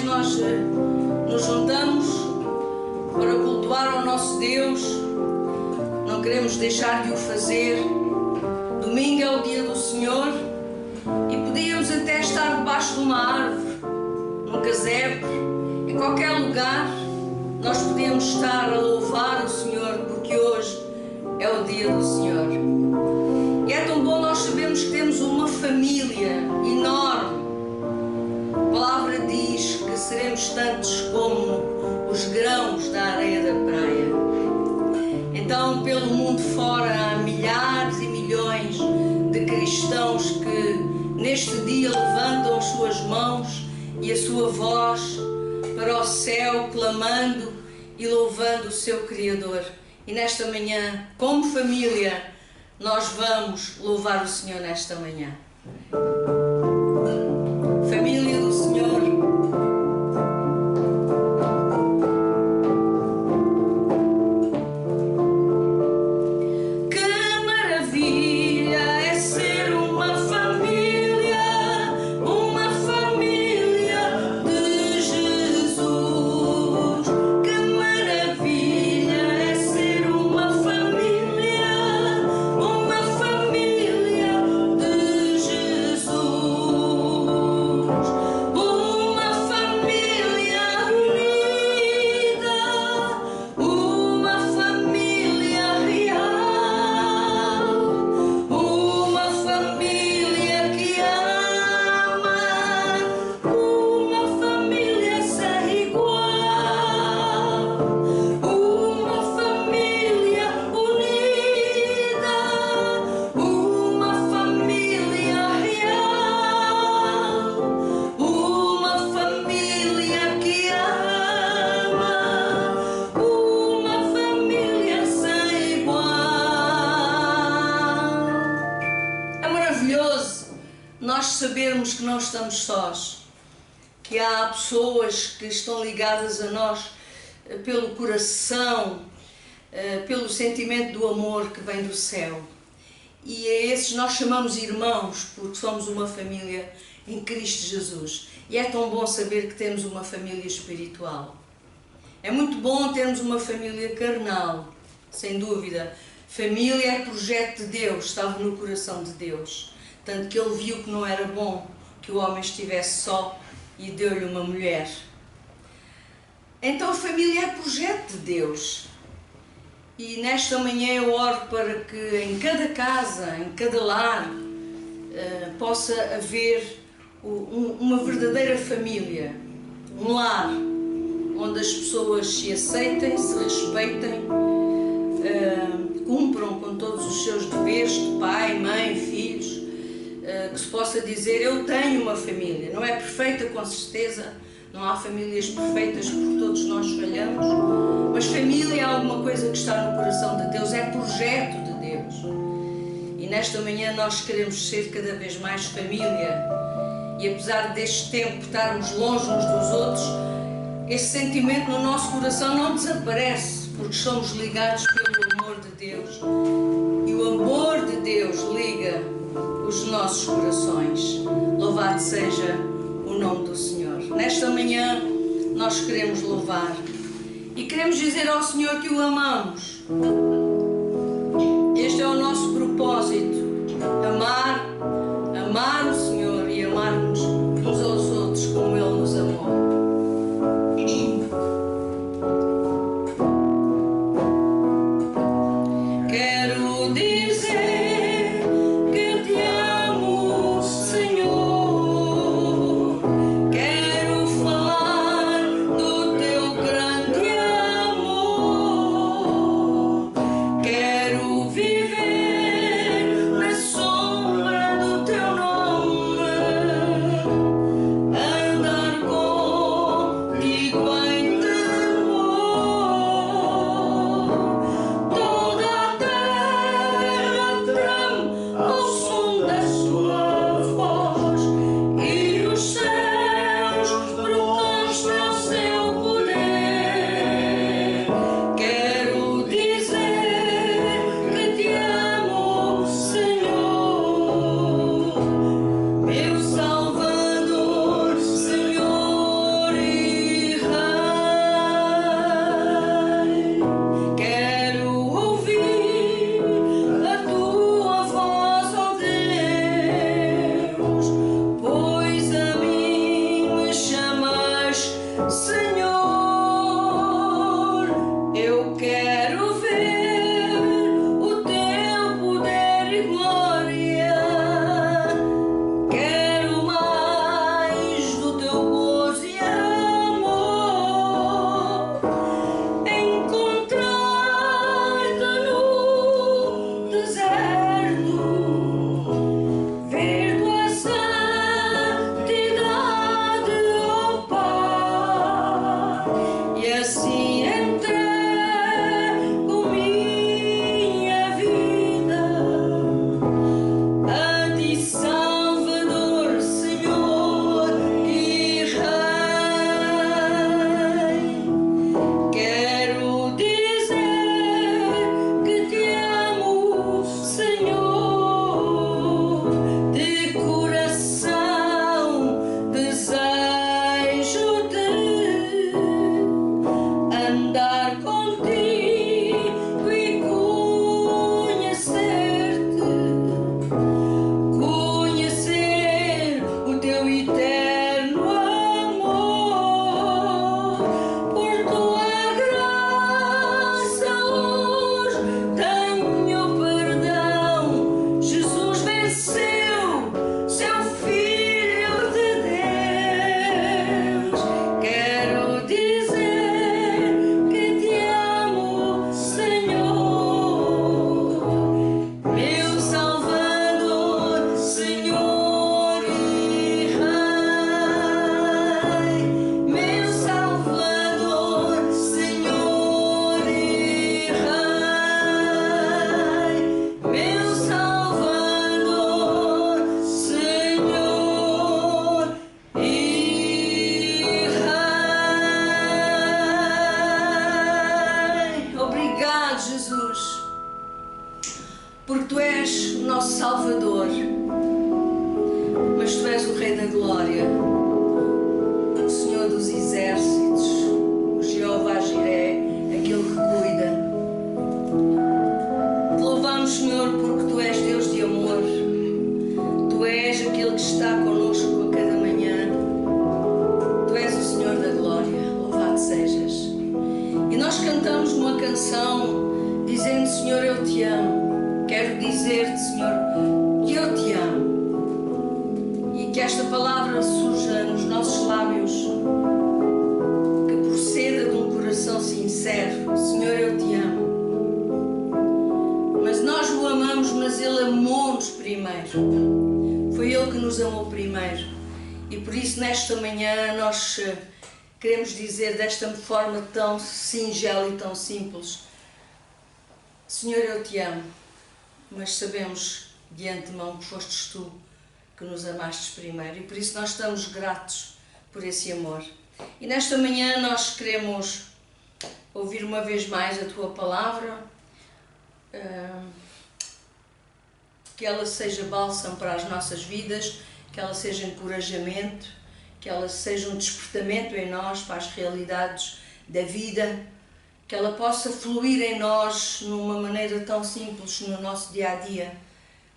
nós nos juntamos para cultuar ao nosso Deus, não queremos deixar de o fazer. Domingo é o dia do Senhor e podíamos até estar debaixo de uma árvore, num casebre, em qualquer lugar. Nós podíamos estar a louvar o Senhor, porque hoje é o dia do Senhor. E é tão bom nós sabermos que temos uma família enorme. A palavra diz que seremos tantos como os grãos da areia da praia. Então, pelo mundo fora, há milhares e milhões de cristãos que neste dia levantam as suas mãos e a sua voz para o céu, clamando e louvando o seu Criador. E nesta manhã, como família, nós vamos louvar o Senhor nesta manhã. Família do Senhor. Sabermos que não estamos sós, que há pessoas que estão ligadas a nós pelo coração, pelo sentimento do amor que vem do céu. E a esses nós chamamos irmãos, porque somos uma família em Cristo Jesus. E é tão bom saber que temos uma família espiritual. É muito bom termos uma família carnal, sem dúvida. Família é projeto de Deus, estava no coração de Deus. Tanto que ele viu que não era bom que o homem estivesse só e deu-lhe uma mulher. Então a família é projeto de Deus. E nesta manhã eu oro para que em cada casa, em cada lar, possa haver uma verdadeira família. Um lar onde as pessoas se aceitem, se respeitem, cumpram com todos os seus deveres de pai, mãe, filhos. Que se possa dizer, eu tenho uma família. Não é perfeita, com certeza, não há famílias perfeitas porque todos nós falhamos, mas família é alguma coisa que está no coração de Deus, é projeto de Deus. E nesta manhã nós queremos ser cada vez mais família, e apesar deste tempo estarmos longe uns dos outros, esse sentimento no nosso coração não desaparece, porque somos ligados pelo amor de Deus, e o amor de Deus liga os nossos corações. Louvado seja o nome do Senhor. Nesta manhã nós queremos louvar e queremos dizer ao Senhor que o amamos. Este é o nosso propósito: amar o Senhor e amarmos uns aos outros como Ele nos amou. Viver na sombra glória, o Senhor dos exércitos, o Jeová Jiré, aquele que cuida. Te louvamos, Senhor, porque Tu és Deus de amor. Tu és aquele que está connosco a cada manhã. Tu és o Senhor da glória. Louvado sejas. E nós cantamos uma canção dizendo: Senhor, eu te amo. Quero dizer-te, Senhor, que eu te amo. E que esta palavra surja nos nossos lábios, que proceda de um coração sincero. Senhor, eu te amo. Mas nós o amamos, mas Ele amou-nos primeiro. Foi Ele que nos amou primeiro. E por isso, nesta manhã, nós queremos dizer desta forma tão singela e tão simples: Senhor, eu te amo, mas sabemos de antemão que fostes Tu que nos amastes primeiro. E por isso nós estamos gratos por esse amor. E nesta manhã nós queremos ouvir uma vez mais a Tua palavra, que ela seja bálsamo para as nossas vidas, que ela seja encorajamento, que ela seja um despertamento em nós para as realidades da vida, que ela possa fluir em nós numa maneira tão simples no nosso dia-a-dia,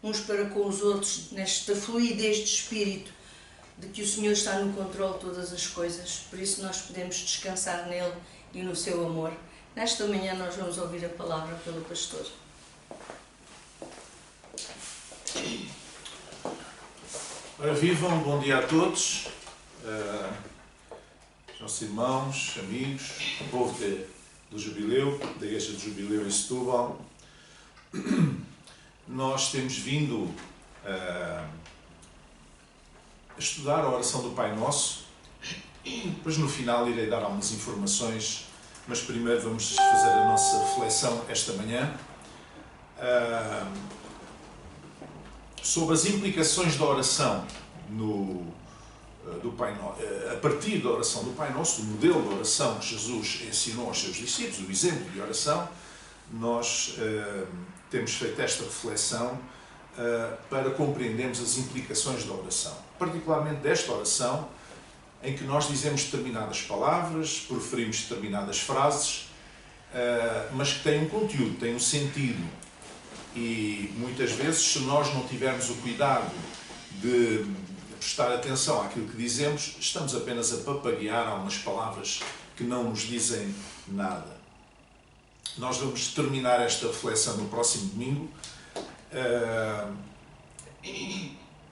uns para com os outros, nesta fluidez de espírito, de que o Senhor está no controle de todas as coisas. Por isso nós podemos descansar nele e no seu amor. Nesta manhã nós vamos ouvir a palavra pelo pastor. Ora, vivam, bom dia a todos, nossos irmãos, amigos, povo do Jubileu, da Igreja do Jubileu em Setúbal. Nós temos vindo a estudar a oração do Pai Nosso. Depois no final irei dar algumas informações, mas primeiro vamos fazer a nossa reflexão esta manhã sobre as implicações da oração do Pai Nosso, a partir da oração do Pai Nosso, do modelo de oração que Jesus ensinou aos seus discípulos, o exemplo de oração. Nós temos feito esta reflexão para compreendermos as implicações da oração, particularmente desta oração, em que nós dizemos determinadas palavras, proferimos determinadas frases, mas que têm um conteúdo, têm um sentido. E muitas vezes, se nós não tivermos o cuidado de prestar atenção àquilo que dizemos, estamos apenas a papaguear algumas palavras que não nos dizem nada. Nós vamos terminar esta reflexão no próximo domingo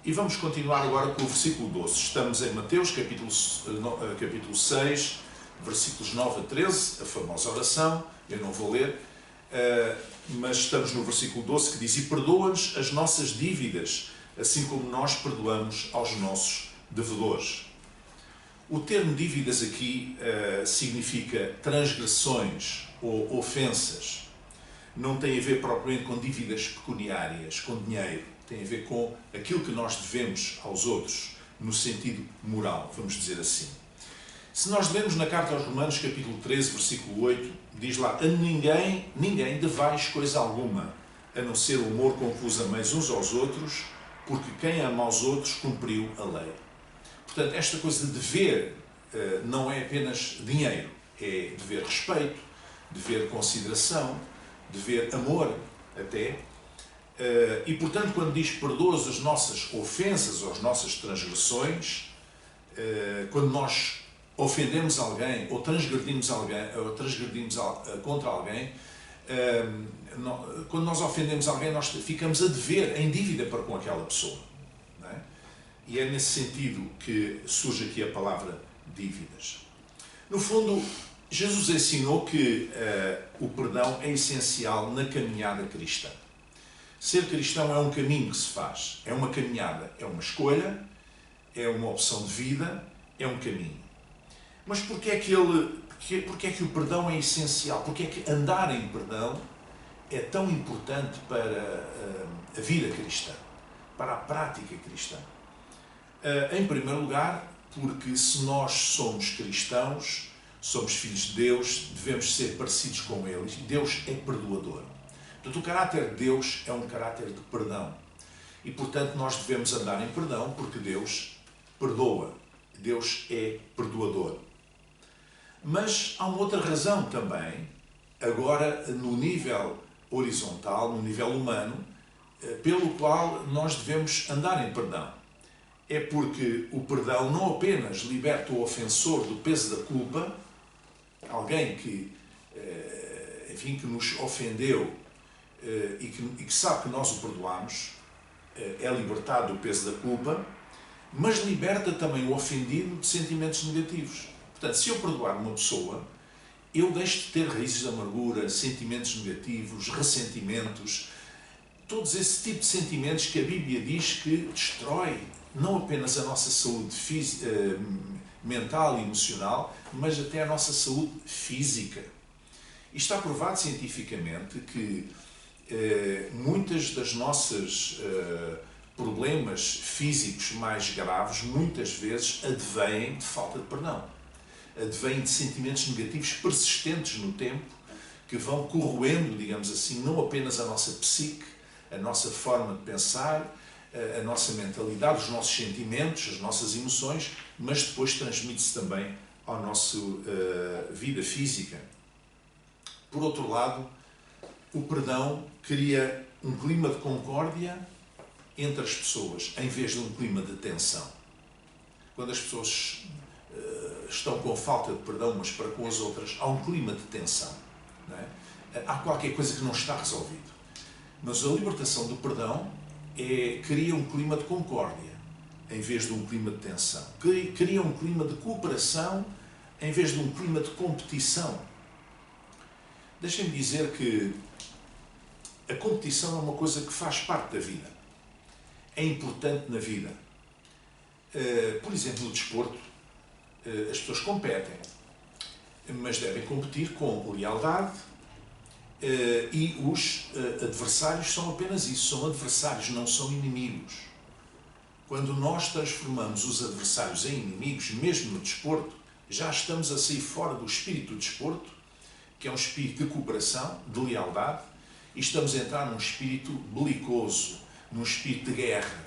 e vamos continuar agora com o versículo 12. Estamos em Mateus, capítulo 6, versículos 9 a 13, a famosa oração. Eu não vou ler, mas estamos no versículo 12, que diz: E perdoa-nos as nossas dívidas, assim como nós perdoamos aos nossos devedores. O termo dívidas aqui significa transgressões ou ofensas. Não tem a ver propriamente com dívidas pecuniárias, com dinheiro. Tem a ver com aquilo que nós devemos aos outros, no sentido moral, vamos dizer assim. Se nós lemos na carta aos Romanos, capítulo 13, versículo 8, diz lá: A ninguém devais coisa alguma, a não ser o amor com que vos ameis uns aos outros, porque quem ama aos outros cumpriu a lei. Portanto, esta coisa de dever não é apenas dinheiro, é dever respeito, dever consideração, dever amor até. E, portanto, quando diz perdoas as nossas ofensas ou as nossas transgressões, quando nós ofendemos alguém ou transgredimos contra alguém, quando nós ofendemos alguém, nós ficamos a dever, em dívida para com aquela pessoa. Não é? E é nesse sentido que surge aqui a palavra dívidas. No fundo, Jesus ensinou que o perdão é essencial na caminhada cristã. Ser cristão é um caminho que se faz, é uma caminhada, é uma escolha, é uma opção de vida, é um caminho. Mas porquê é que o perdão é essencial? Porquê é que andar em perdão é tão importante para a vida cristã, para a prática cristã? Em primeiro lugar, porque se nós somos cristãos, somos filhos de Deus, devemos ser parecidos com Ele. Deus é perdoador. Portanto, o caráter de Deus é um caráter de perdão. E, portanto, nós devemos andar em perdão, porque Deus perdoa. Deus é perdoador. Mas há uma outra razão também, agora no nível horizontal, no nível humano, pelo qual nós devemos andar em perdão. É porque o perdão não apenas liberta o ofensor do peso da culpa, alguém que, enfim, que nos ofendeu e que sabe que nós o perdoamos, é libertado do peso da culpa, mas liberta também o ofendido de sentimentos negativos. Portanto, se eu perdoar uma pessoa, eu deixo de ter raízes de amargura, sentimentos negativos, ressentimentos, todos esse tipo de sentimentos que a Bíblia diz que destrói não apenas a nossa saúde mental e emocional, mas até a nossa saúde física. E está provado cientificamente que muitas das nossas problemas físicos mais graves, muitas vezes, advêm de falta de perdão. Advêm de sentimentos negativos persistentes no tempo, que vão corroendo, digamos assim, não apenas a nossa psique, a nossa forma de pensar, a nossa mentalidade, os nossos sentimentos, as nossas emoções, mas depois transmite-se também à nossa vida física. Por outro lado, o perdão cria um clima de concórdia entre as pessoas, em vez de um clima de tensão. Quando as pessoas estão com falta de perdão umas para com as outras, há um clima de tensão. Não é? Há qualquer coisa que não está resolvido. Mas a libertação do perdão cria um clima de concórdia, em vez de um clima de tensão. Cria um clima de cooperação, em vez de um clima de competição. Deixem-me dizer que a competição é uma coisa que faz parte da vida. É importante na vida. Por exemplo, no desporto, as pessoas competem, mas devem competir com lealdade, e os adversários são apenas isso, são adversários, não são inimigos. Quando nós transformamos os adversários em inimigos, mesmo no desporto, já estamos a sair fora do espírito do desporto, que é um espírito de cooperação, de lealdade, e estamos a entrar num espírito belicoso, num espírito de guerra.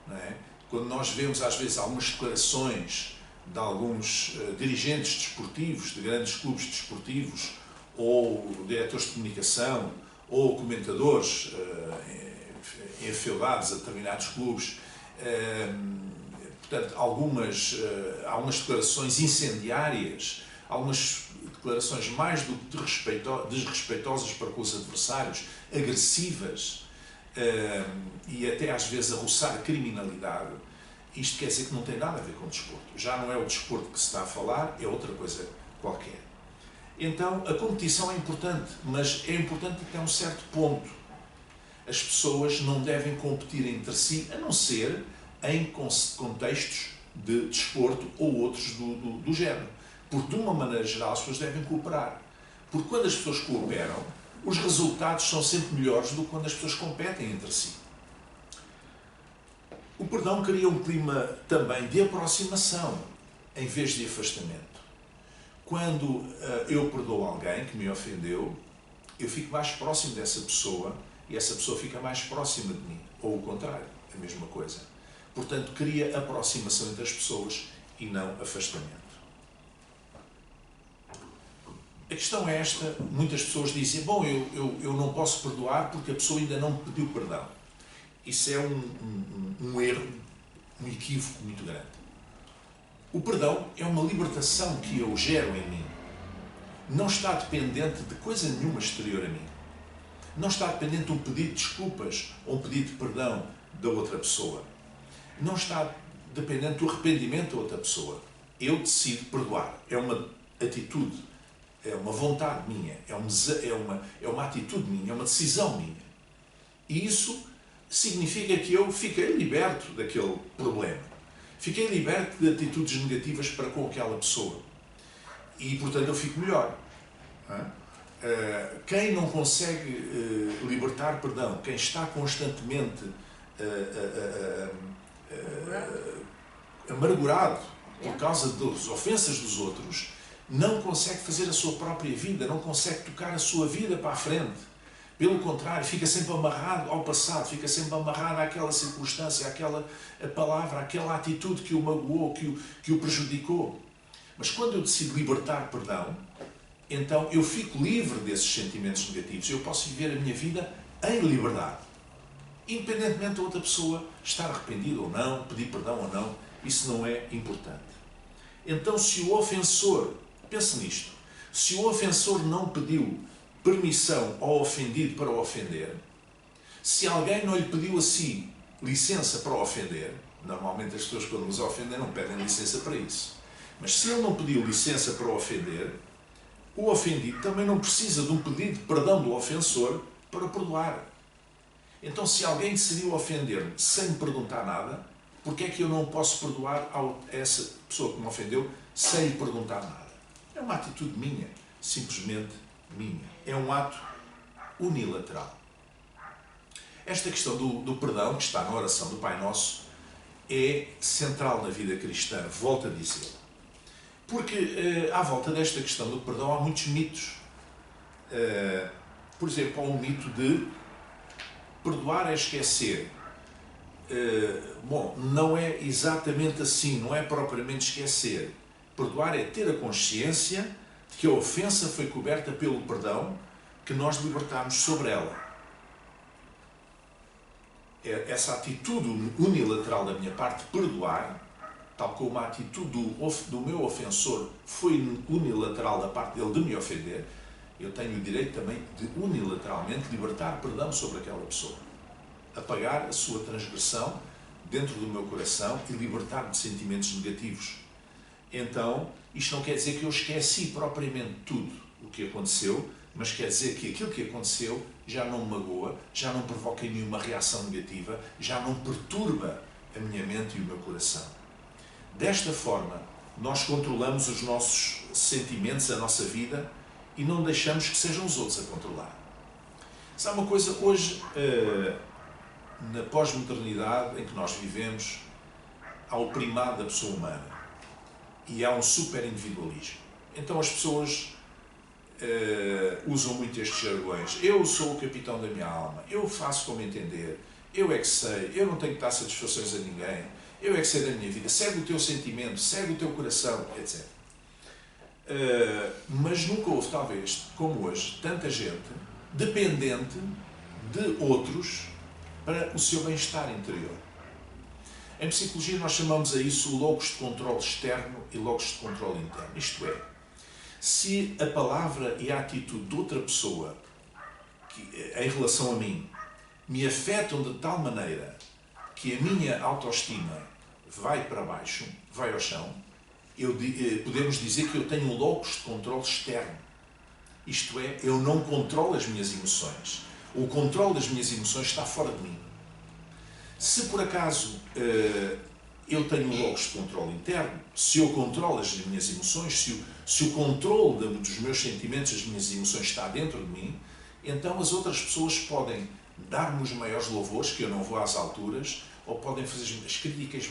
Não é? Quando nós vemos às vezes algumas declarações de alguns dirigentes desportivos, de grandes clubes desportivos, ou diretores de comunicação, ou comentadores enfeudados a determinados clubes, portanto, algumas declarações incendiárias, algumas declarações mais do que desrespeitosas para com os adversários, agressivas, e até às vezes a roçar a criminalidade. Isto quer dizer que não tem nada a ver com o desporto. Já não é o desporto que se está a falar, é outra coisa qualquer. Então, a competição é importante, mas é importante até um certo ponto. As pessoas não devem competir entre si, a não ser em contextos de desporto ou outros do género. Porque, de uma maneira geral, as pessoas devem cooperar. Porque quando as pessoas cooperam, os resultados são sempre melhores do que quando as pessoas competem entre si. O perdão cria um clima também de aproximação, em vez de afastamento. Quando eu perdoo alguém que me ofendeu, eu fico mais próximo dessa pessoa e essa pessoa fica mais próxima de mim. Ou o contrário, a mesma coisa. Portanto, cria aproximação entre as pessoas e não afastamento. A questão é esta: muitas pessoas dizem, bom, eu não posso perdoar porque a pessoa ainda não me pediu perdão. Isso é um erro, um equívoco muito grande. O perdão é uma libertação que eu gero em mim. Não está dependente de coisa nenhuma exterior a mim. Não está dependente de um pedido de desculpas ou um pedido de perdão da outra pessoa. Não está dependente do arrependimento da outra pessoa. Eu decido perdoar. É uma atitude, é uma vontade minha, é uma atitude minha, é uma decisão minha. E isso significa que eu fiquei liberto daquele problema. Fiquei liberto de atitudes negativas para com aquela pessoa. E, portanto, eu fico melhor. Quem não consegue libertar perdão, quem está constantemente amargurado por causa das ofensas dos outros, não consegue fazer a sua própria vida, não consegue tocar a sua vida para a frente. Pelo contrário, fica sempre amarrado ao passado, fica sempre amarrado àquela circunstância, àquela palavra, àquela atitude que o magoou, que o prejudicou. Mas quando eu decido libertar perdão, então eu fico livre desses sentimentos negativos. Eu posso viver a minha vida em liberdade. Independentemente da outra pessoa estar arrependida ou não, pedir perdão ou não, isso não é importante. Então, se o ofensor, pense nisto, se o ofensor não pediu permissão ao ofendido para o ofender, se alguém não lhe pediu a si licença para o ofender, normalmente as pessoas quando nos ofendem não pedem licença para isso, mas se ele não pediu licença para o ofender, o ofendido também não precisa de um pedido de perdão do ofensor para perdoar. Então, se alguém decidiu ofender-me sem me perguntar nada, porque é que eu não posso perdoar a essa pessoa que me ofendeu sem lhe perguntar nada? É uma atitude minha, simplesmente minha. É um ato unilateral. Esta questão do perdão, que está na oração do Pai Nosso, é central na vida cristã, volto a dizer. Porque à volta desta questão do perdão há muitos mitos. Por exemplo, há um mito de perdoar é esquecer. Bom, não é exatamente assim, não é propriamente esquecer. Perdoar é ter a consciência de que a ofensa foi coberta pelo perdão que nós libertámos sobre ela. Essa atitude unilateral da minha parte, perdoar, tal como a atitude do meu ofensor foi unilateral da parte dele de me ofender, eu tenho o direito também de unilateralmente libertar perdão sobre aquela pessoa. Apagar a sua transgressão dentro do meu coração e libertar-me de sentimentos negativos. Então, isto não quer dizer que eu esqueci propriamente tudo o que aconteceu, mas quer dizer que aquilo que aconteceu já não me magoa, já não provoca nenhuma reação negativa, já não perturba a minha mente e o meu coração. Desta forma, nós controlamos os nossos sentimentos, a nossa vida, e não deixamos que sejam os outros a controlar. Sabe uma coisa? Hoje, na pós-modernidade em que nós vivemos, há o primado da pessoa humana e há um super individualismo. Então as pessoas usam muito estes jargões. Eu sou o capitão da minha alma, eu faço como entender, eu é que sei, eu não tenho que dar satisfações a ninguém, eu é que sei da minha vida, segue o teu sentimento, segue o teu coração, etc. Mas nunca houve, talvez, como hoje, tanta gente dependente de outros para o seu bem-estar interior. Em psicologia nós chamamos a isso locus de controle externo e locus de controle interno. Isto é, se a palavra e a atitude de outra pessoa em relação a mim me afetam de tal maneira que a minha autoestima vai para baixo, vai ao chão, podemos dizer que eu tenho um locus de controle externo. Isto é, eu não controlo as minhas emoções. O controle das minhas emoções está fora de mim. Se por acaso eu tenho um locus de controle interno, se eu controlo as minhas emoções, se o controle dos meus sentimentos, das minhas emoções está dentro de mim, então as outras pessoas podem dar-me os maiores louvores, que eu não vou às alturas, ou podem fazer as críticas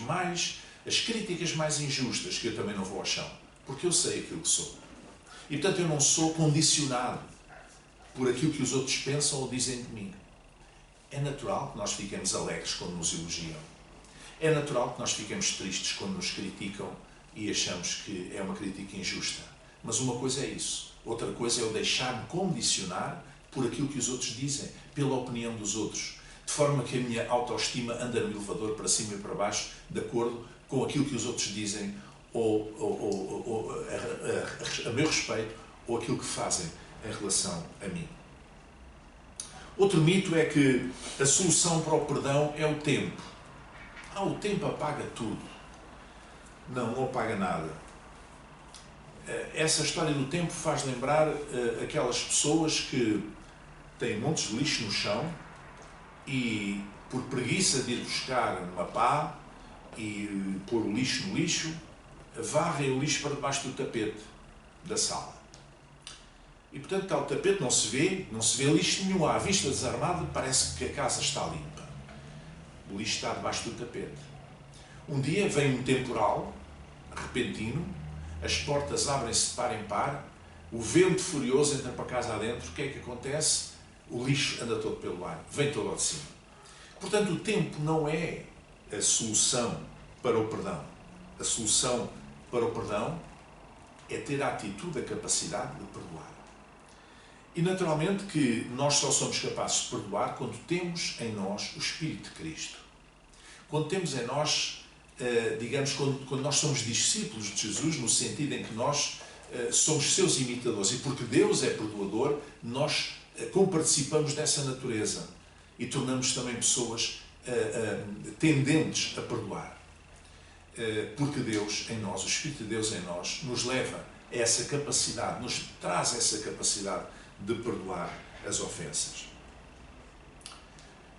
mais injustas, que eu também não vou ao chão, porque eu sei aquilo que sou. E portanto eu não sou condicionado por aquilo que os outros pensam ou dizem de mim. É natural que nós fiquemos alegres quando nos elogiam. É natural que nós fiquemos tristes quando nos criticam e achamos que é uma crítica injusta. Mas uma coisa é isso. Outra coisa é eu deixar-me condicionar por aquilo que os outros dizem, pela opinião dos outros. De forma que a minha autoestima anda no elevador para cima e para baixo, de acordo com aquilo que os outros dizem ou a meu respeito, ou aquilo que fazem em relação a mim. Outro mito é que a solução para o perdão é o tempo. O tempo apaga tudo. Não apaga nada. Essa história do tempo faz lembrar aquelas pessoas que têm montes de lixo no chão e, por preguiça de ir buscar uma pá e pôr o lixo no lixo, varrem o lixo para debaixo do tapete da sala. E, portanto, está o tapete, não se vê lixo nenhum. À vista desarmada, parece que a casa está limpa. O lixo está debaixo do tapete. Um dia vem um temporal repentino, as portas abrem-se de par em par, o vento furioso entra para casa adentro. O que é que acontece? o lixo anda todo pelo ar, vem todo ao de cima. Portanto, o tempo não é a solução para o perdão. A solução para o perdão é ter a atitude, a capacidade de perdoar. E naturalmente que nós só somos capazes de perdoar quando temos em nós o Espírito de Cristo. Quando temos em nós, digamos, quando nós somos discípulos de Jesus, no sentido em que nós somos seus imitadores, e porque Deus é perdoador, nós comparticipamos dessa natureza e tornamos também pessoas tendentes a perdoar. Porque Deus em nós, o Espírito de Deus em nós, nos leva a essa capacidade, nos traz essa capacidade de perdoar as ofensas.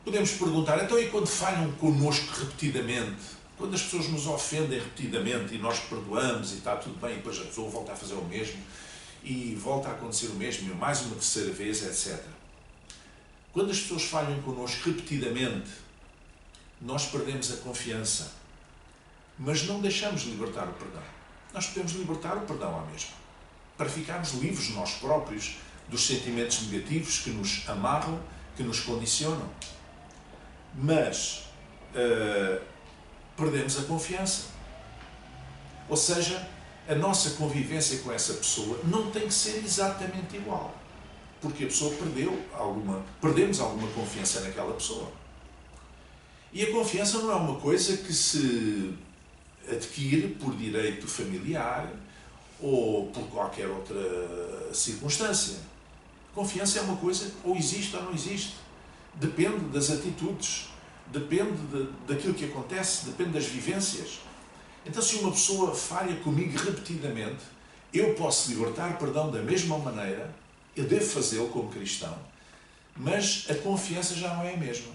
Podemos perguntar, então e quando falham connosco repetidamente? Quando as pessoas nos ofendem repetidamente e nós perdoamos e está tudo bem, e depois a pessoa volta a fazer o mesmo e volta a acontecer o mesmo, e mais uma terceira vez, etc. Quando as pessoas falham connosco repetidamente, nós perdemos a confiança, mas não deixamos de libertar o perdão. Nós podemos libertar o perdão à mesma, para ficarmos livres nós próprios dos sentimentos negativos que nos amarram, que nos condicionam. Mas perdemos a confiança. Ou seja, a nossa convivência com essa pessoa não tem que ser exatamente igual. Porque a pessoa perdemos alguma confiança naquela pessoa. E a confiança não é uma coisa que se adquire por direito familiar ou por qualquer outra circunstância. Confiança é uma coisa ou existe ou não existe. Depende das atitudes, depende daquilo que acontece, depende das vivências. Então, se uma pessoa falha comigo repetidamente, eu posso libertar perdão da mesma maneira, eu devo fazê-lo como cristão, mas a confiança já não é a mesma.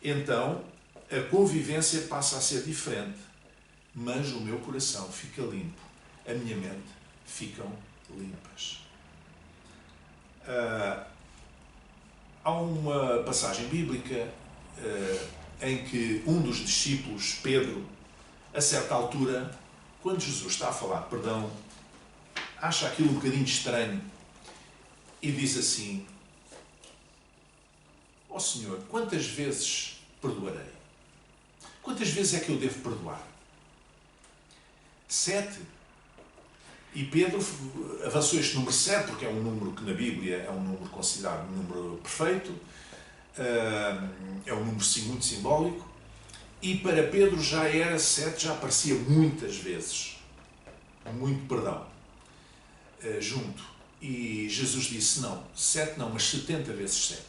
Então, a convivência passa a ser diferente, mas o meu coração fica limpo, a minha mente ficam limpas. Há uma passagem bíblica em que um dos discípulos, Pedro, a certa altura, quando Jesus está a falar de perdão, acha aquilo um bocadinho estranho e diz assim: ó Senhor, quantas vezes perdoarei? Quantas vezes é que eu devo perdoar? 7. E Pedro avançou este número 7, porque é um número que na Bíblia é um número considerado um número perfeito, é um número muito simbólico, e para Pedro já era 7, já aparecia muitas vezes, muito perdão, junto. E Jesus disse, não, 7 não, mas 70 vezes 7.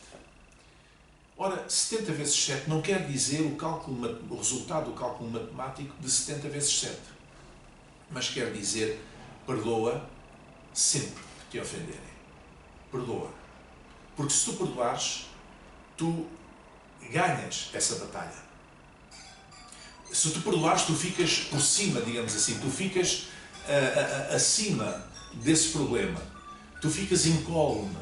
Ora, 70 vezes 7 não quer dizer o resultado do cálculo matemático de 70 vezes 7, mas quer dizer, perdoa sempre que te ofenderem. Perdoa. Porque se tu perdoares, tu ganhas essa batalha. Se tu perdoares, tu ficas por cima, digamos assim, tu ficas acima desse problema. Tu ficas incólume,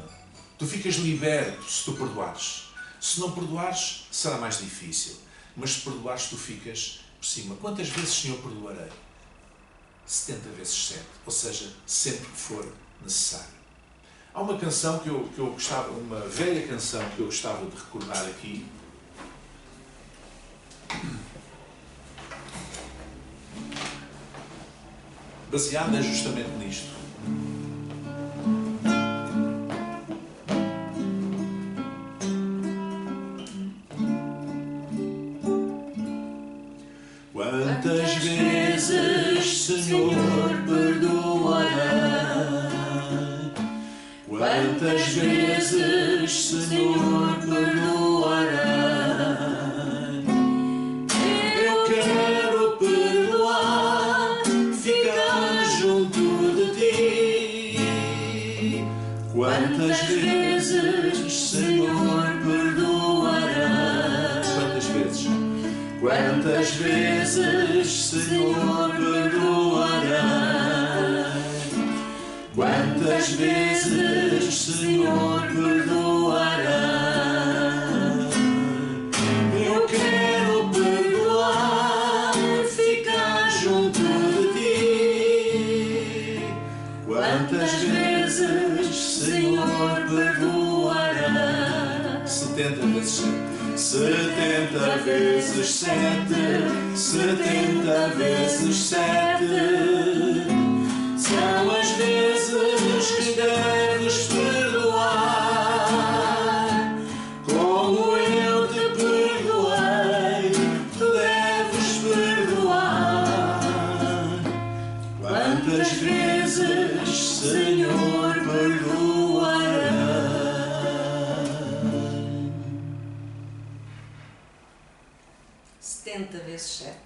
tu ficas liberto se tu perdoares. Se não perdoares, será mais difícil. Mas se perdoares, tu ficas por cima. Quantas vezes, Senhor, perdoarei? 70 vezes 7, ou seja, sempre que for necessário. Há uma canção que eu gostava, uma velha canção que eu gostava de recordar aqui. Baseada justamente nisto. Quantas vezes, Senhor, perdoarei? Quantas vezes, Senhor, perdoarei? Eu quero perdoar, ficar junto de ti. Quantas vezes, Senhor, perdoarei? Quantas vezes? Quantas vezes, Senhor, perdoarei? Quantas vezes, Senhor, perdoarei? Eu quero perdoar, ficar junto de ti. Quantas vezes, Senhor, perdoarei? 70 vezes 7. 70 vezes 7. 70 vezes 7. São as vezes que deves perdoar. Como eu te perdoei, tu deves perdoar. Quantas vezes, Senhor, perdoarás? 70 vezes 7.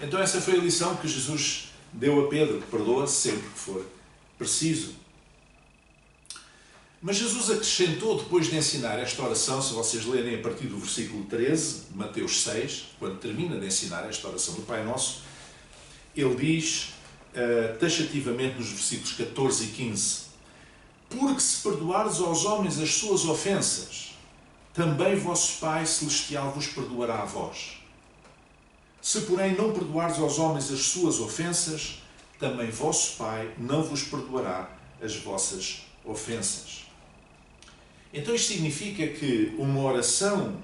Então essa foi a lição que Jesus deu a Pedro: perdoa sempre que for preciso. Mas Jesus acrescentou, depois de ensinar esta oração, se vocês lerem a partir do versículo 13, de Mateus 6, quando termina de ensinar esta oração do Pai Nosso, ele diz taxativamente nos versículos 14 e 15: porque se perdoares aos homens as suas ofensas, também vosso Pai Celestial vos perdoará a vós. Se, porém, não perdoares aos homens as suas ofensas, também vosso Pai não vos perdoará as vossas ofensas. Então isto significa que uma oração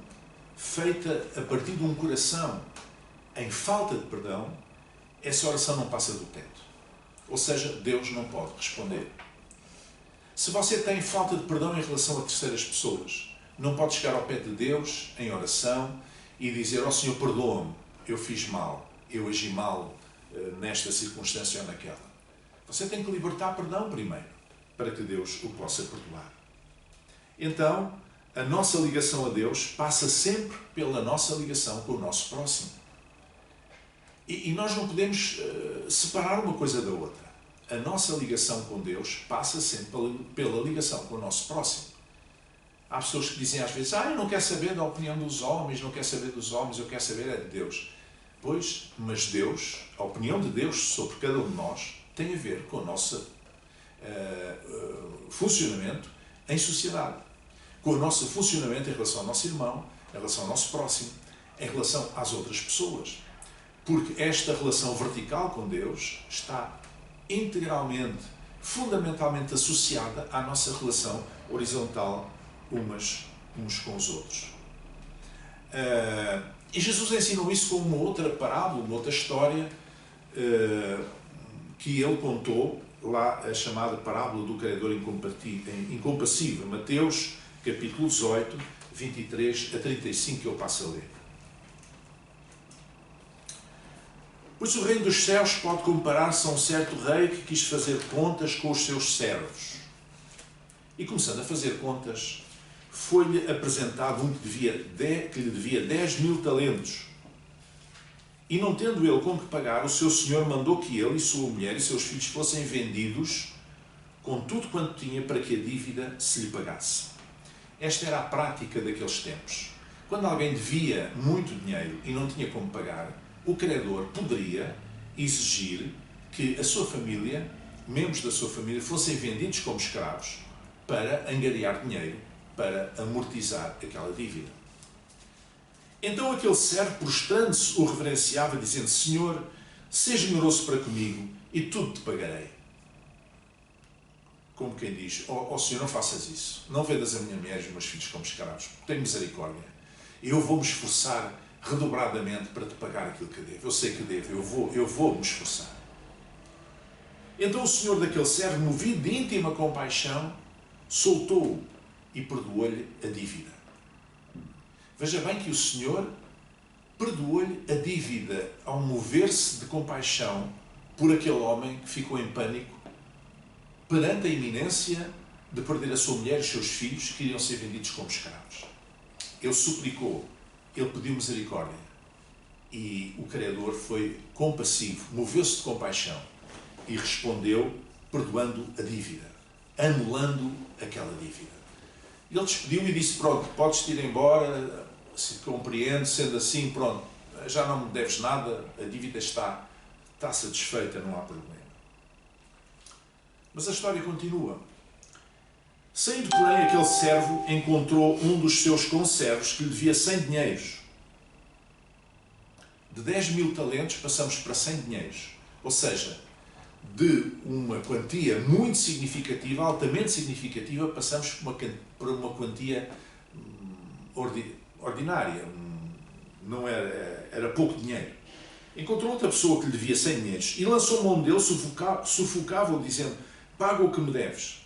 feita a partir de um coração em falta de perdão, essa oração não passa do teto. Ou seja, Deus não pode responder. Se você tem falta de perdão em relação a terceiras pessoas, não pode chegar ao pé de Deus em oração e dizer: ó Senhor, perdoa-me, eu fiz mal, eu agi mal nesta circunstância ou naquela. Você tem que libertar perdão primeiro, para que Deus o possa perdoar. Então, a nossa ligação a Deus passa sempre pela nossa ligação com o nosso próximo. E nós não podemos separar uma coisa da outra. A nossa ligação com Deus passa sempre pela ligação com o nosso próximo. Há pessoas que dizem às vezes: eu não quero saber da opinião dos homens, não quero saber dos homens, eu quero saber é de Deus. Pois, mas Deus, a opinião de Deus sobre cada um de nós, tem a ver com o nosso funcionamento em sociedade. Com o nosso funcionamento em relação ao nosso irmão, em relação ao nosso próximo, em relação às outras pessoas. Porque esta relação vertical com Deus está integralmente, fundamentalmente associada à nossa relação horizontal uns com os outros. E Jesus ensinou isso com uma outra parábola, uma outra história que ele contou, lá a chamada parábola do credor incompassível, Mateus capítulo 18, 23 a 35, que eu passo a ler. Pois o reino dos céus pode comparar-se a um certo rei que quis fazer contas com os seus servos. E começando a fazer contas, foi-lhe apresentado um que lhe devia 10.000 talentos. E não tendo ele com que pagar, o seu senhor mandou que ele e sua mulher e seus filhos fossem vendidos com tudo quanto tinha para que a dívida se lhe pagasse. Esta era a prática daqueles tempos. Quando alguém devia muito dinheiro e não tinha como pagar, o credor poderia exigir que a sua família, membros da sua família, fossem vendidos como escravos para angariar dinheiro, para amortizar aquela dívida. Então aquele servo, prostrando-se, o reverenciava, dizendo: Senhor, seja generoso para comigo e tudo te pagarei. Como quem diz: ó Senhor, não faças isso. Não vendas a minha mulher e os meus filhos como escravos. Tem misericórdia. Eu vou me esforçar redobradamente para te pagar aquilo que devo. Eu sei que devo. Eu vou me esforçar. Então o senhor daquele servo, movido de íntima compaixão, soltou-o e perdoou-lhe a dívida. Veja bem que o Senhor perdoou-lhe a dívida ao mover-se de compaixão por aquele homem que ficou em pânico perante a iminência de perder a sua mulher e os seus filhos, que iriam ser vendidos como escravos. Ele suplicou, ele pediu misericórdia. E o credor foi compassivo, moveu-se de compaixão e respondeu perdoando a dívida, anulando aquela dívida. Ele despediu e disse: pronto, podes-te ir embora, se compreendo, sendo assim, pronto, já não me deves nada, a dívida está satisfeita, não há problema. Mas a história continua. Saindo, porém, aquele servo encontrou um dos seus conservos que lhe devia 100 dinheiros. De 10.000 talentos passamos para 100 dinheiros. Ou seja, de uma quantia muito significativa, altamente significativa, passamos por uma quantia ordinária. Não era pouco dinheiro. Encontrou outra pessoa que lhe devia 100 dinheiros e lançou mão dele, sufocava-o, dizendo: paga o que me deves.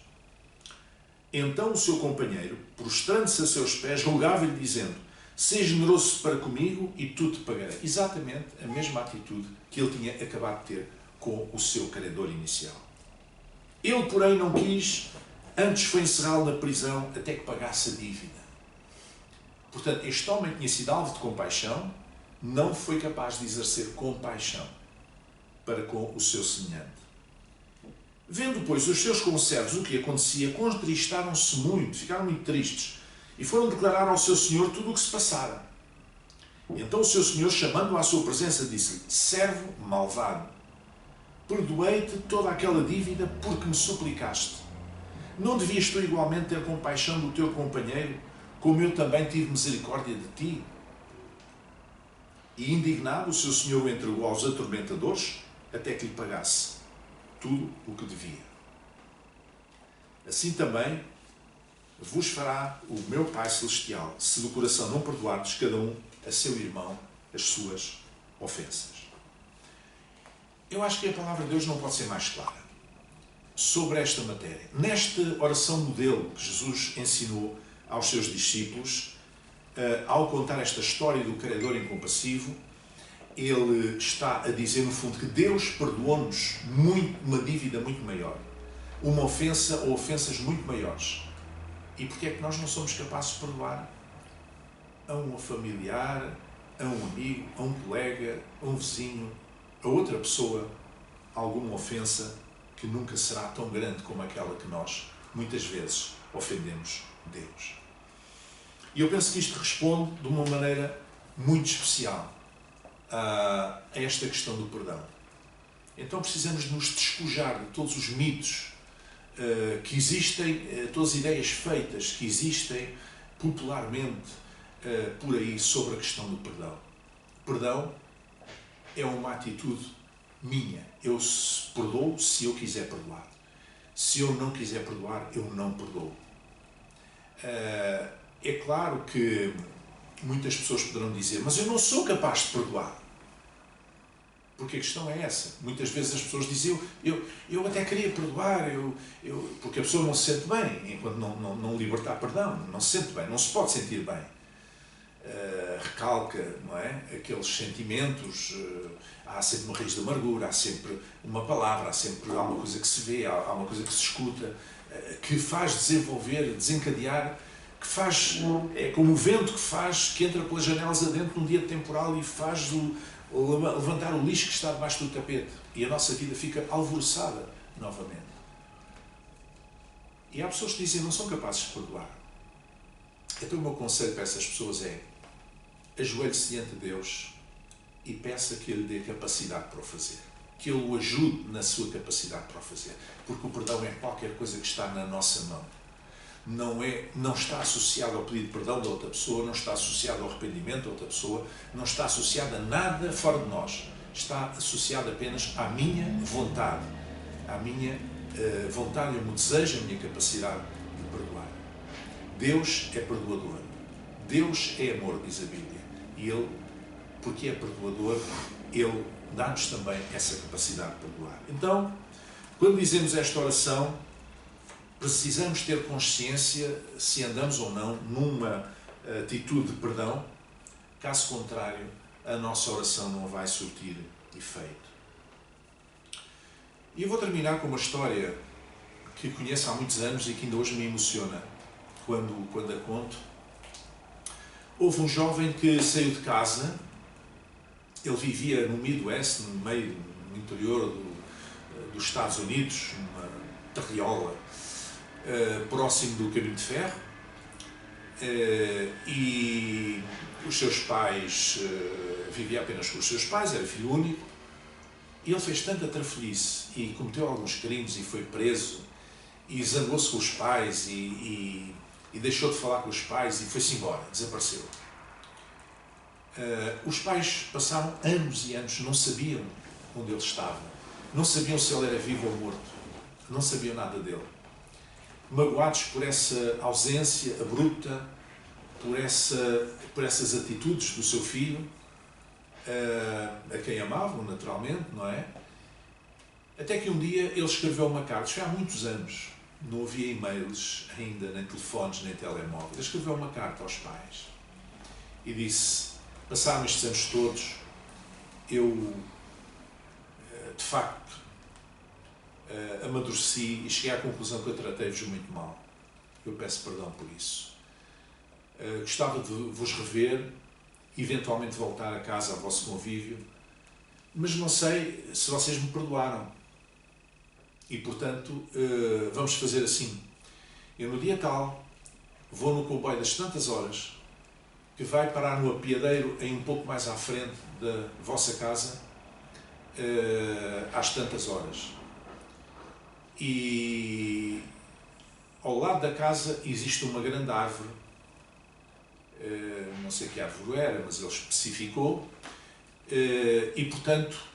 Então o seu companheiro, prostrando-se a seus pés, rogava-lhe, dizendo: seja generoso para comigo e tu te pagarei. Exatamente a mesma atitude que ele tinha acabado de ter com o seu credor inicial. Ele, porém, não quis, antes foi encerrá-lo na prisão até que pagasse a dívida. Portanto, este homem tinha sido alvo de compaixão, não foi capaz de exercer compaixão para com o seu semelhante. Vendo, pois, os seus conservos o que acontecia, contristaram-se muito, ficaram muito tristes, e foram declarar ao seu senhor tudo o que se passara. Então o seu senhor, chamando-o à sua presença, disse-lhe: servo malvado, perdoei-te toda aquela dívida porque me suplicaste. Não devias tu igualmente ter compaixão do teu companheiro, como eu também tive misericórdia de ti? E indignado, o seu senhor o entregou aos atormentadores até que lhe pagasse tudo o que devia. Assim também vos fará o meu Pai Celestial, se do coração não perdoardes cada um a seu irmão as suas ofensas. Eu acho que a palavra de Deus não pode ser mais clara sobre esta matéria. Nesta oração modelo que Jesus ensinou aos seus discípulos, ao contar esta história do credor incompassivo, ele está a dizer, no fundo, que Deus perdoou-nos uma dívida muito maior, uma ofensa ou ofensas muito maiores. E porque é que nós não somos capazes de perdoar a um familiar, a um amigo, a um colega, a um vizinho, a outra pessoa, alguma ofensa que nunca será tão grande como aquela que nós, muitas vezes, ofendemos Deus? E eu penso que isto responde de uma maneira muito especial a esta questão do perdão. Então precisamos nos despojar de todos os mitos que existem, todas as ideias feitas que existem popularmente por aí sobre a questão do perdão. Perdão é uma atitude minha. Eu perdoo se eu quiser perdoar. Se eu não quiser perdoar, eu não perdoo. É claro que muitas pessoas poderão dizer: mas eu não sou capaz de perdoar. Porque a questão é essa. Muitas vezes as pessoas dizem: eu até queria perdoar, porque a pessoa não se sente bem enquanto não libertar perdão. Não se sente bem, não se pode sentir bem. Recalca, não é? Aqueles sentimentos, há sempre uma raiz de amargura, há sempre uma palavra, há sempre alguma coisa que se vê, há uma coisa que se escuta, que faz desenvolver, desencadear, que faz, é como o vento que entra pelas janelas adentro num dia temporal e faz levantar o lixo que está debaixo do tapete, e a nossa vida fica alvoroçada novamente. E há pessoas que dizem: não são capazes de perdoar. Então o meu conselho para essas pessoas é: ajoelhe-se diante de Deus e peça que Ele dê capacidade para o fazer, que Ele o ajude na sua capacidade para o fazer, porque o perdão é qualquer coisa que está na nossa mão. Não está associado ao pedido de perdão da outra pessoa, não está associado ao arrependimento da outra pessoa, não está associado a nada fora de nós. Está associado apenas à minha vontade, à minha vontade, ao meu desejo, à minha capacidade de perdoar. Deus é perdoador. Deus é amor, diz a Bíblia. E Ele, porque é perdoador, Ele dá-nos também essa capacidade de perdoar. Então, quando dizemos esta oração, precisamos ter consciência se andamos ou não numa atitude de perdão. Caso contrário, a nossa oração não vai surtir efeito. E eu vou terminar com uma história que conheço há muitos anos e que ainda hoje me emociona quando a conto. Houve um jovem que saiu de casa. Ele vivia no Midwest, no meio, no interior dos Estados Unidos, numa terriola, próximo do caminho de ferro, e os seus pais, vivia apenas com os seus pais, era filho único, e ele fez tanta trafolhice e cometeu alguns crimes e foi preso, e zangou-se com os pais e deixou de falar com os pais e foi-se embora, desapareceu. Os pais passaram anos e anos, não sabiam onde ele estava. Não sabiam se ele era vivo ou morto. Não sabiam nada dele. Magoados por essa ausência abrupta, por essas atitudes do seu filho, a quem amavam, naturalmente, não é? Até que um dia ele escreveu uma carta, foi há muitos anos, não havia e-mails ainda, nem telefones, nem telemóveis. Ele escreveu uma carta aos pais e disse: passaram estes anos todos, eu, de facto, amadureci e cheguei à conclusão que eu tratei-vos muito mal. Eu peço perdão por isso. Gostava de vos rever, eventualmente voltar a casa ao vosso convívio, mas não sei se vocês me perdoaram. E, portanto, vamos fazer assim. Eu, no dia tal, vou no comboio das tantas horas, que vai parar no apiadeiro em um pouco mais à frente da vossa casa, às tantas horas. E ao lado da casa existe uma grande árvore, não sei que árvore era, mas ele especificou, e, portanto,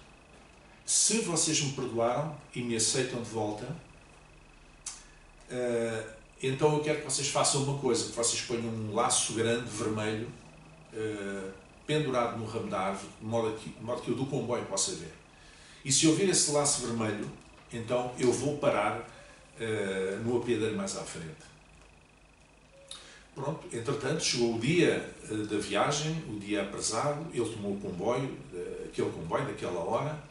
se vocês me perdoaram e me aceitam de volta, então eu quero que vocês façam uma coisa, que vocês ponham um laço grande, vermelho, pendurado no ramo da árvore, de modo que eu do comboio possa ver. E se eu vir esse laço vermelho, então eu vou parar no apiadeiro mais à frente. Pronto, entretanto, chegou o dia da viagem, o dia apressado, ele tomou o comboio, aquele comboio daquela hora,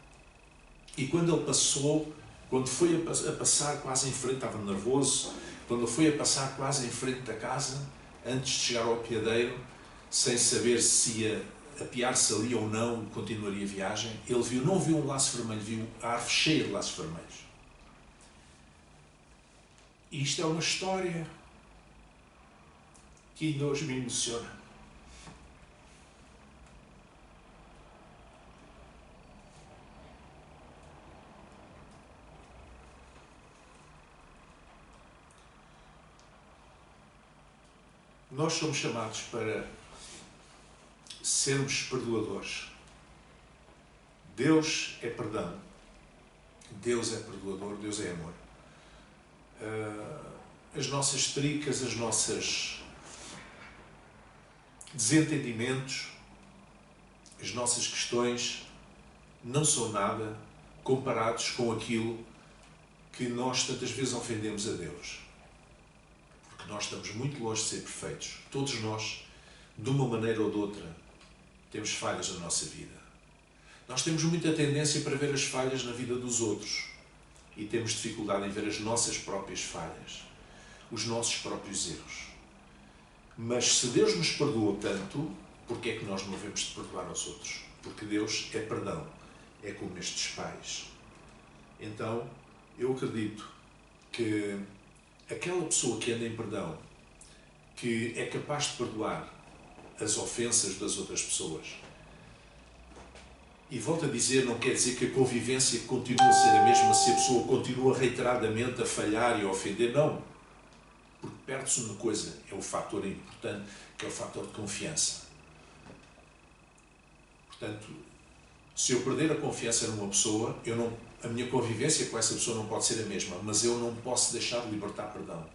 e quando ele passou, quando foi a passar quase em frente, estava nervoso, quando ele foi a passar quase em frente da casa, antes de chegar ao apiadeiro, sem saber se ia apiar-se ali ou não, continuaria a viagem, ele não viu um laço vermelho, viu a árvore cheia de laços vermelhos. E isto é uma história que ainda hoje me emociona. Nós somos chamados para sermos perdoadores. Deus é perdão. Deus é perdoador. Deus é amor. As nossas tricas, as nossas desentendimentos, as nossas questões não são nada comparados com aquilo que nós tantas vezes ofendemos a Deus. Porque nós estamos muito longe de ser perfeitos. Todos nós, de uma maneira ou de outra, temos falhas na nossa vida. Nós temos muita tendência para ver as falhas na vida dos outros e temos dificuldade em ver as nossas próprias falhas, os nossos próprios erros. Mas se Deus nos perdoou tanto, porque é que nós não devemos de perdoar aos outros? Porque Deus é perdão, é como estes pais. Então, eu acredito que aquela pessoa que anda em perdão, que é capaz de perdoar as ofensas das outras pessoas, e volto a dizer, não quer dizer que a convivência continue a ser a mesma se a pessoa continua reiteradamente a falhar e a ofender, não. Porque perde-se uma coisa, é o fator importante, que é o fator de confiança. Portanto, se eu perder a confiança numa pessoa, a minha convivência com essa pessoa não pode ser a mesma, mas eu não posso deixar de libertar perdão.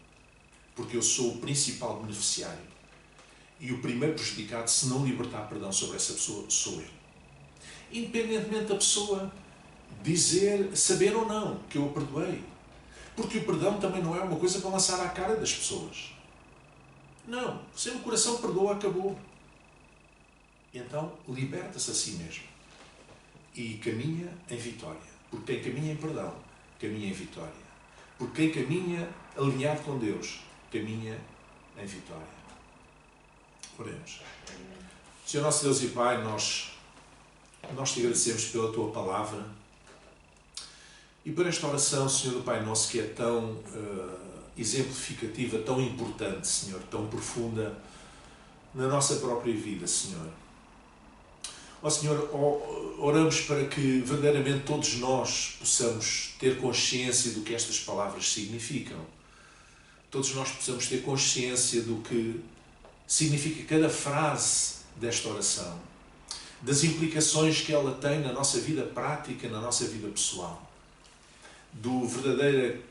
Porque eu sou o principal beneficiário. E o primeiro prejudicado, se não libertar perdão sobre essa pessoa, sou eu. Independentemente da pessoa saber ou não que eu a perdoei. Porque o perdão também não é uma coisa para lançar à cara das pessoas. Não. Se o coração perdoa, acabou. Então, liberta-se a si mesmo. E caminha em vitória. Porque quem caminha em perdão, caminha em vitória. Porque quem caminha alinhado com Deus, caminha em vitória. Oremos. Senhor nosso Deus e Pai, nós te agradecemos pela Tua Palavra e por esta oração, Senhor do Pai Nosso, que é tão exemplificativa, tão importante, Senhor, tão profunda na nossa própria vida, Senhor. Ó Senhor, oramos para que verdadeiramente todos nós possamos ter consciência do que estas palavras significam. Todos nós possamos ter consciência do que significa cada frase desta oração, das implicações que ela tem na nossa vida prática, na nossa vida pessoal. do verdadeiro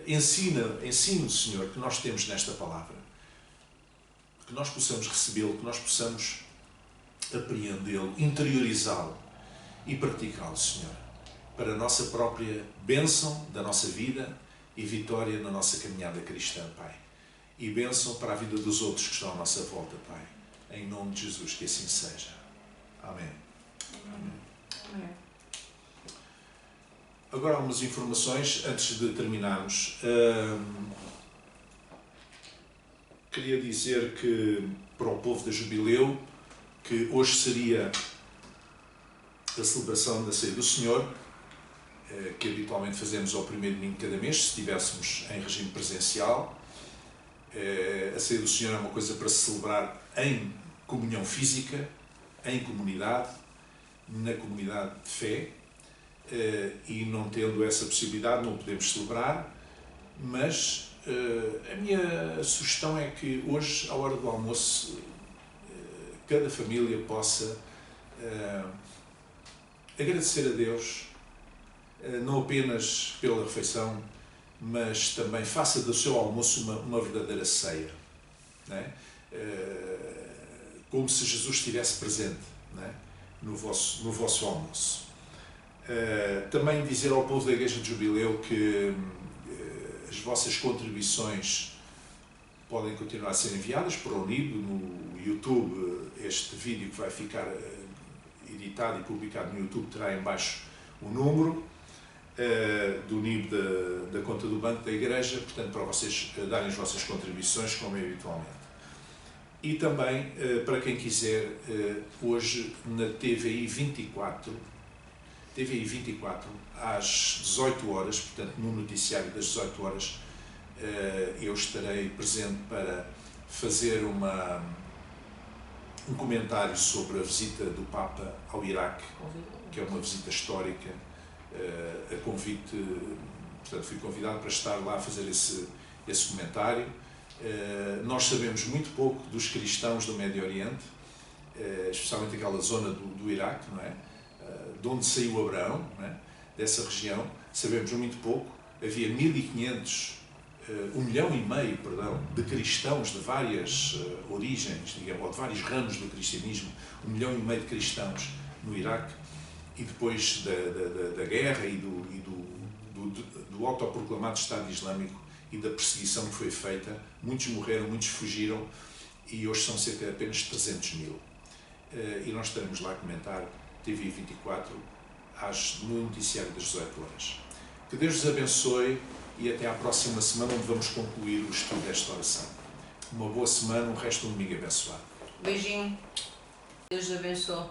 ensino, Senhor, que nós temos nesta palavra. Que nós possamos recebê-lo, que nós possamos apreendê-lo, interiorizá-lo e praticá-lo, Senhor, para a nossa própria bênção da nossa vida e vitória na nossa caminhada cristã, Pai. E bênção para a vida dos outros que estão à nossa volta, Pai. Em nome de Jesus, que assim seja. Amém. Amém. Agora, algumas informações antes de terminarmos. Queria dizer que, para o povo da Jubileu, que hoje seria a celebração da Ceia do Senhor, que habitualmente fazemos ao primeiro domingo de cada mês, se estivéssemos em regime presencial. A Ceia do Senhor é uma coisa para se celebrar em comunhão física, em comunidade, na comunidade de fé, e não tendo essa possibilidade não podemos celebrar, mas a minha sugestão é que hoje, à hora do almoço, cada família possa agradecer a Deus, não apenas pela refeição, mas também faça do seu almoço uma verdadeira ceia, não é? Como se Jesus estivesse presente, não é? no vosso almoço. Também dizer ao povo da Igreja de Jubileu que as vossas contribuições podem continuar a ser enviadas por ONIB no YouTube. Este vídeo que vai ficar editado e publicado no YouTube terá em baixo o número do NIB da conta do banco da Igreja, portanto, para vocês darem as vossas contribuições, como é habitualmente. E também, para quem quiser, hoje na TVI 24, às 18 horas, portanto, no noticiário das 18 horas, eu estarei presente para fazer um comentário sobre a visita do Papa ao Iraque, que é uma visita histórica, a convite, portanto, fui convidado para estar lá a fazer esse comentário. Nós sabemos muito pouco dos cristãos do Médio Oriente, especialmente aquela zona do Iraque, não é? De onde saiu Abraão, não é? Dessa região, sabemos muito pouco. Havia 1.500, 1,5 milhão, de cristãos de várias origens, digamos, ou de vários ramos do cristianismo, 1,5 milhão de cristãos no Iraque, e depois da guerra e do autoproclamado Estado Islâmico e da perseguição que foi feita, muitos morreram, muitos fugiram, e hoje são cerca de apenas 300 mil. E nós estaremos lá a comentar TV 24 no noticiário das 18 horas. Que Deus vos abençoe e até à próxima semana, onde vamos concluir o estudo desta oração. Uma boa semana, um resto de um domingo abençoado. Beijinho. Deus abençoe.